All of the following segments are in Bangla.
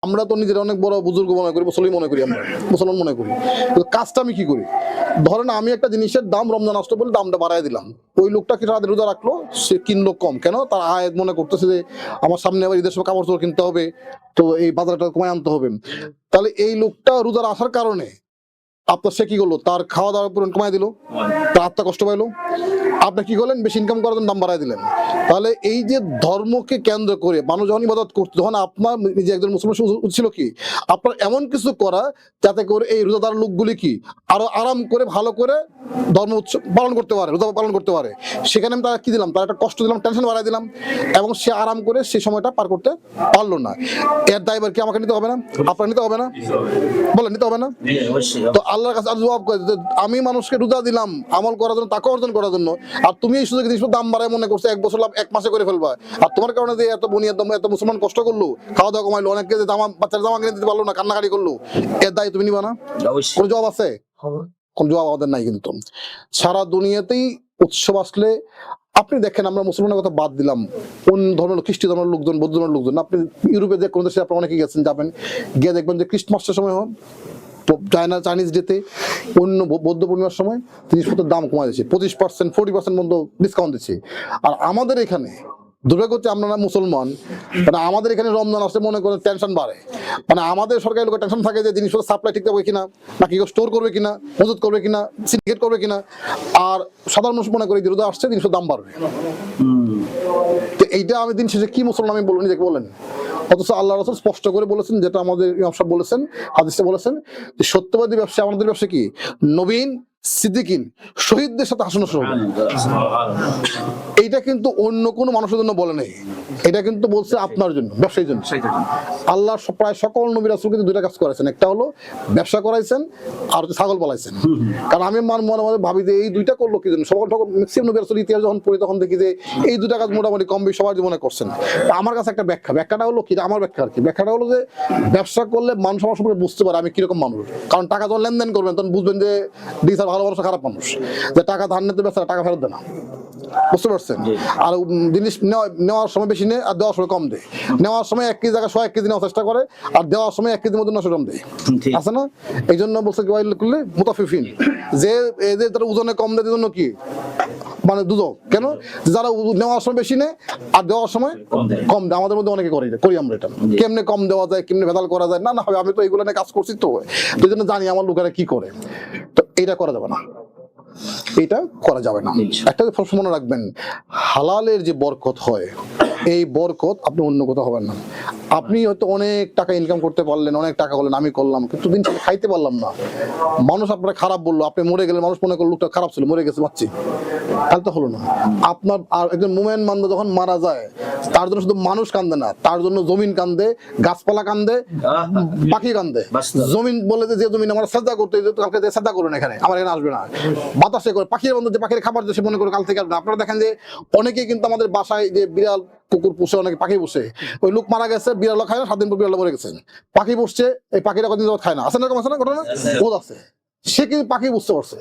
আমরা তো নিজের অনেক বড় বুজুর্গ মনে করি, মুসলিম মনে করি, আমরা মুসলমান মনে করি, কিন্তু কাজটা আমি কি করি? ধরেন আমি একটা জিনিসের দাম রমজান আসলো বলে দামটা বাড়ায় দিলাম, ওই লোকটা কি রাতে রোজা রাখলো, সে কিনলো কম কেন? তার আয় মনে করতেছে যে আমার সামনে আবার ঈদের সময় কাপড় চোপড় কিনতে হবে, তো এই বাজারটা কমায় আনতে হবে। তাহলে এই লোকটা রোজার আসার কারণে আপনার সে কি করলো, তার খাওয়া দাওয়ার পরিমাণ কমায় দিল, তার আত্মা কষ্ট পাইলো। আপনি কি করলেন? বেশি ইনকাম করার জন্য দাম বাড়ায় দিলেন। তাহলে এই যে ধর্মকে কেন্দ্র করে মানুষ যখন ইবাদত করতো, তখন আপনার নিজে একজন মুসলমান ছিল কি আপনার এমন কিছু করা যাতে করে এই রোজাদার লোকগুলি কি আরো আরাম করে ভালো করে ধর্ম উৎসব পালন করতে পারে, রোজা পালন করতে পারে। সেখানে আমি তারা কি দিলাম, তার একটা কষ্ট দিলাম, টেনশন বাড়াই দিলাম, এবং সে আরাম করে সেই সময়টা পার করতে পারলো না। এর দায়ভার কি আমাকে নিতে হবে না? আপনার নিতে হবে না? বলেন, নিতে হবে না? তো আল্লাহর কাছে জবাব করে যে আমি মানুষকে রোজা দিলাম আমল করার জন্য, তাকে অর্জন করার জন্য, আর তুমি এই সুযোগ জিনিস দাম বাড়ায় মনে করছো 1 বছর লাভ 1 মাসে করে ফেলবা। আর তোমার কারণে যে এত বুনিয়াদ এত মুসলমান কষ্ট করলো, খাওয়া দাওয়া কমাইলো, অনেককে যে বাচ্চার জামা কিনে দিতে পারলো না, কান্নাকাটি করলো, এর দায় তুমি নিবা না? কোন জবাব আছে? কোন জবাব আমাদের নাই। কিন্তু সারা দুনিয়াতেই উৎসব আসলে আপনি দেখেন, আমরা মুসলমানের কথা বাদ দিলাম, কোন ধর্মের খ্রিস্টি ধর্মের লোকজন, বৌদ্ধ ধর্মের লোকজন, আপনি ইউরোপে যে কোন দেশে আপনারা অনেকে গেছেন, যাবেন, গিয়ে দেখবেন যে ক্রিসমাসের সময় হোক, চাইনিজ ডেতে, অন্য বৌদ্ধ পূর্ণিমার সময় জিনিসপত্রের দাম কমা দিচ্ছে, 25% 40% মতো ডিসকাউন্ট দিচ্ছে। আর আমাদের এখানে দুর্ভাগ্য হচ্ছে আমরা না মুসলমান, মানে আমাদের এখানে রমজান আসলে মনে করেন টেনশন বাড়ে, মানে আমাদের সরকারি লোকের টেনশন থাকে যে জিনিসপত্র সাপ্লাই ঠিক থাকবে কিনা, নাকি স্টোর করবে কিনা, মজুত করবে কিনা, সিন্ডিকেট করবে কিনা। আর সাধারণ মানুষ মনে করি যে রোজা আসছে জিনিসের দাম বাড়বে। তো এইটা আমি দিন শেষে কি মুসলমান আমি বলুন, নিজেকে বলেন। অথচ আল্লাহ রাসূল স্পষ্ট করে বলেছেন, যেটা আমাদের ইমাম সাহেব বলেছেন, হাদিসে বলেছেন যে সত্যবাদী ব্যবসা আমাদের ব্যবসা কি? নবীন, সিদ্দিকিন, শহীদদের সাথে হাসানো শুরু। এইটা কিন্তু অন্য কোনো মানুষের জন্য বলে নেই, এটা কিন্তু বলছে আপনার জন্য, ব্যবসায়ীর জন্য। আল্লাহ প্রায় সকল নবী রাসূল কিন্তু দুইটা কাজ করাইছেন, একটা হলো ব্যবসা করাইছেন, আর ছাগল পালাইছেন। কারণ আমি মনে মনে ভাবি যে এই দুইটা করলো কি জন্য? সকল ম্যাক্সিমাম নবী রাসূল ইতিহাস যখন পড়ি তখন দেখি যে এই দুইটা কাজ মোটামুটি কম বেশি সবার জীবনে করছেন। আমার কাছে একটা ব্যাখ্যাটা হলো কি, আমার ব্যাখ্যা আর কি, ব্যাখ্যাটা হলো যে ব্যবসা করলে মানুষ আমার সম্পর্কে বুঝতে পারে আমি কিরকম মানুষ। কারণ টাকা যখন লেনদেন করবেন তখন বুঝবেন যে ডিসার ভালো মানুষ খারাপ মানুষ, যে টাকা ধার নিতে ব্যবসা টাকা ফেরত দেয় না, বুঝতে পারছেন? আর জিনিস নেওয়ার সময় বেশি নেয় আর দেওয়ার সময় কম দেয়। নেওয়ার সময় 1 কেজি জায়গায় 100 কেজি নেওয়ার চেষ্টা করে, আর দেওয়ার সময় 1 কেজির মধ্যে 900 গ্রাম দেয়, আছে না? এই জন্য বলছে কি করলে মুতাফিফিন, যে এদের তারা ওজনে কম দেয়, জন্য কি মানে দুদক কেন? যারা নেওয়ার সময় বেশি নেয় আর দেওয়ার সময় কম দেয়। আমাদের মধ্যে অনেকে করি আমরা এটা, কেমনে কম দেওয়া যায়, কেমনে ভেদাল করা যায়। না হবে, আমি তো এইগুলো নিয়ে কাজ করছি, তো এই জন্য জানি আমার লোকেরা কি করে। তো এইটা করা যাবে না, এটা করা যাবে না। একটা প্রশ্ন মনে রাখবেন, হালালের যে বরকত হয়, এই বরকত আপনি অন্য কোথাও হবেন না। আপনি হয়তো অনেক টাকা ইনকাম করতে পারলেন, অনেক টাকা করলেন, আমি করলাম, কিন্তু দিন খাইতে পারলাম না। মানুষ আপনার খারাপ বললো, আপনি মরে গেলেন, মানুষ মনে করলো লোকটা খারাপ ছিল, মরে গেছে, বাচ্চি, তাহলে তো হলো না। আপনার আর একজন মুমিন বান্দা যখন মারা যায়, তার জন্য শুধু মানুষ কান্দে না, তার জন্য জমিন কান্দে, গাছপালা কান্দে, পাখি কান্দে। জমিন বলে যে জমিন আমার সাজদা করতে, কালকে সাজদা করুন, এখানে আমার এখানে আসবে না, বাতাসে করে পাখির বন্ধু, যে পাখির খাবার সে মনে করে কাল থেকে আসবে না। আপনারা দেখেন যে অনেকেই কিন্তু আমাদের বাসায় যে বিড়াল কুকুর পুষে, অনেকে পাখি পুষে, ওই লোক মারা গেছে, বিড়াল খায় না, 7 দিন পর বিড়াল মরে গেছে, পাখি পুষছে, এই পাখিরা কদিন খায় না, আছে না, আছে না ঘটনা? বোধ আছে, সে কিন্তু পাখি বুঝতে পারছে,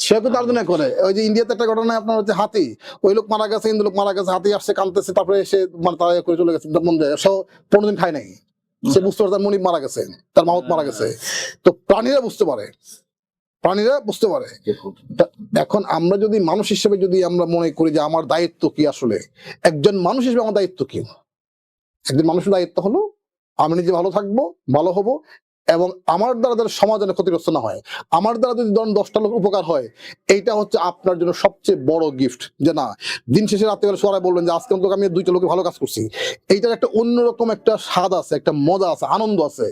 সে কিন্তু তার জন্য করে। ওই যে ইন্ডিয়াতে একটা ঘটনা আপনার হচ্ছে হাতি, ওই লোক মারা গেছে, হিন্দু লোক মারা গেছে, হাতি আসছে কাঁদতেছে, তারপরে সে মানে তারা করে চলে গেছে মন্দিরে, সে 15 দিন খায় নাই, সে বুঝতে পারে তার মনিব মারা গেছে, তার মাহত মারা গেছে। তো প্রাণীরা বুঝতে পারে, প্রাণীরা বুঝতে পারে। এখন আমরা যদি মানুষ হিসেবে যদি আমরা মনে করি যে আমার দায়িত্ব কি, আসলে একজন মানুষ হিসেবে আমার দায়িত্ব কি? একজন মানুষের দায়িত্ব হলো আমি নিজে ভালো থাকবো, ভালো হব, এবং আমার দ্বারা যারা সমাজ যেন ক্ষতিগ্রস্ত না হয়, আমার দ্বারা যদি ধরুন 10টা লোক উপকার হয়, এইটা হচ্ছে আপনার জন্য সবচেয়ে বড় গিফট। যে না, দিন শেষে রাত্রে বেলা সবাই বলবেন যে আজকে অন্তত আমি 2টা লোকের ভালো কাজ করছি, এইটার একটা অন্যরকম একটা স্বাদ আছে, একটা মজা আছে, আনন্দ আছে।